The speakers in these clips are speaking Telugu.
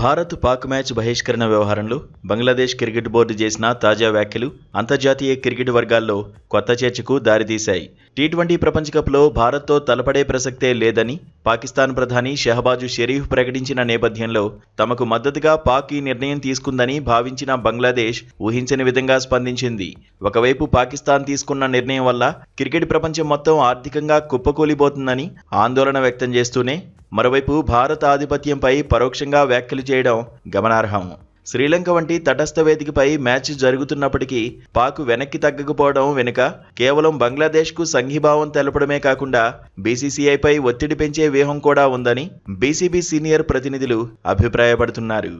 భారత్ పాక్ మ్యాచ్ బహిష్కరణ వ్యవహారంలో బంగ్లాదేశ్ క్రికెట్ బోర్డు చేసిన తాజా వ్యాఖ్యలు అంతర్జాతీయ క్రికెట్ వర్గాల్లో కొత్త చర్చకు దారితీశాయి. టీ20 ప్రపంచ కప్లో భారత్తో తలపడే ప్రసక్తే లేదని పాకిస్తాన్ ప్రధాని షహబాజ్ షరీఫ్ ప్రకటించిన నేపథ్యంలో తమకు మద్దతుగా పాక్ ఈ నిర్ణయం తీసుకుందని భావించిన బంగ్లాదేశ్ ఊహించని విధంగా స్పందించింది. ఒకవైపు పాకిస్తాన్ తీసుకున్న నిర్ణయం వల్ల క్రికెట్ ప్రపంచం మొత్తం ఆర్థికంగా కుప్పకూలిపోతుందని ఆందోళన వ్యక్తం చేస్తూనే మరోవైపు భారత ఆధిపత్యంపై పరోక్షంగా వ్యాఖ్యలు చేయడం గమనార్హం. శ్రీలంక వంటి తటస్థ వేదికపై మ్యాచ్ జరుగుతున్నప్పటికీ పాక్ వెనక్కి తగ్గకపోవడం వెనుక కేవలం బంగ్లాదేశ్కు సంఘీభావం తెలపడమే కాకుండా బీసీసీఐపై ఒత్తిడి పెంచే వ్యూహం కూడా ఉందని బీసీబీ సీనియర్ ప్రతినిధులు అభిప్రాయపడుతున్నారు.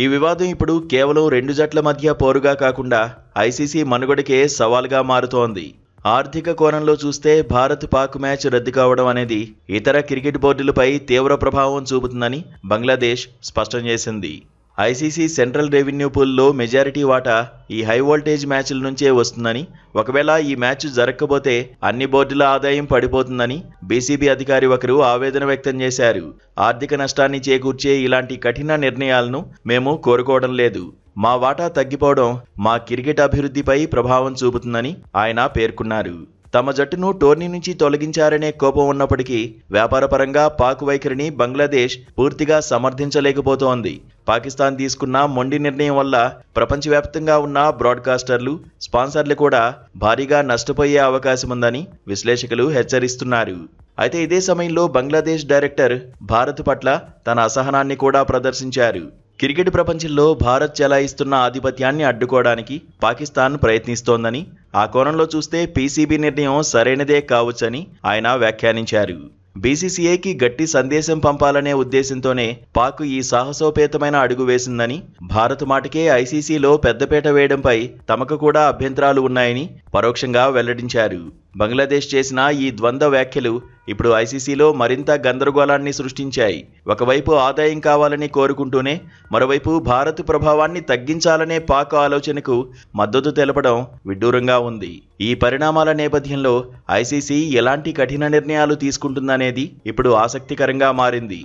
ఈ వివాదం ఇప్పుడు కేవలం రెండు జట్ల మధ్య పోరుగా కాకుండా ఐసీసీ మనుగడకే సవాల్గా మారుతోంది. ఆర్థిక కోణంలో చూస్తే భారత్ పాక్ మ్యాచ్ రద్దు కావడం అనేది ఇతర క్రికెట్ బోర్డులపై తీవ్ర ప్రభావం చూపుతుందని బంగ్లాదేశ్ స్పష్టం చేసింది. ఐసీసీ సెంట్రల్ రెవెన్యూ పూల్లో మెజారిటీ వాటా ఈ హై వోల్టేజ్ మ్యాచ్ల నుంచే వస్తుందని, ఒకవేళ ఈ మ్యాచ్ జరగకపోతే అన్ని బోర్డుల ఆదాయం పడిపోతుందని బీసీబీ అధికారి ఒకరు ఆవేదన వ్యక్తం చేశారు. ఆర్థిక నష్టాన్ని చేకూర్చే ఇలాంటి కఠిన నిర్ణయాలను మేము కోరుకోవడం లేదు. మా వాటా తగ్గిపోవడం మా క్రికెట్ అభివృద్ధిపై ప్రభావం చూపుతుందని ఆయన పేర్కొన్నారు. తమ జట్టును టోర్నీ నుంచి తొలగించారనే కోపం ఉన్నప్పటికీ వ్యాపారపరంగా పాక్ వైఖరిని బంగ్లాదేశ్ పూర్తిగా సమర్థించలేకపోతోంది. పాకిస్తాన్ తీసుకున్న మొండి నిర్ణయం వల్ల ప్రపంచవ్యాప్తంగా ఉన్న బ్రాడ్కాస్టర్లు, స్పాన్సర్లు కూడా భారీగా నష్టపోయే అవకాశముందని విశ్లేషకులు హెచ్చరిస్తున్నారు. అయితే ఇదే సమయంలో బంగ్లాదేశ్ డైరెక్టర్ భారత్ పట్ల తన అసహనాన్ని కూడా ప్రదర్శించారు. క్రికెట్ ప్రపంచంలో భారత్ చెలాయిస్తున్న ఆధిపత్యాన్ని అడ్డుకోవడానికి పాకిస్తాన్ ప్రయత్నిస్తోందని, ఆ కోణంలో చూస్తే పీసీబీ నిర్ణయం సరైనదే కావచ్చని ఆయన వ్యాఖ్యానించారు. బీసీసీఐకి గట్టి సందేశం పంపాలనే ఉద్దేశంతోనే పాక్ ఈ సాహసోపేతమైన అడుగు వేసిందని, భారత్ మాటకే ఐసీసీలో పెద్దపీట వేయడంపై తమకు కూడా అభ్యంతరాలు ఉన్నాయని పరోక్షంగా వెల్లడించారు. బంగ్లాదేశ్ చేసిన ఈ ద్వంద్వ వ్యాఖ్యలు ఇప్పుడు ఐసీసీలో మరింత గందరగోళాన్ని సృష్టించాయి. ఒకవైపు ఆదాయం కావాలని కోరుకుంటూనే మరోవైపు భారత్ ప్రభావాన్ని తగ్గించాలనే పాక్ ఆలోచనకు మద్దతు తెలపడం విడ్డూరంగా ఉంది. ఈ పరిణామాల నేపథ్యంలో ఐసీసీ ఎలాంటి కఠిన నిర్ణయాలు తీసుకుంటుందనేది ఇప్పుడు ఆసక్తికరంగా మారింది.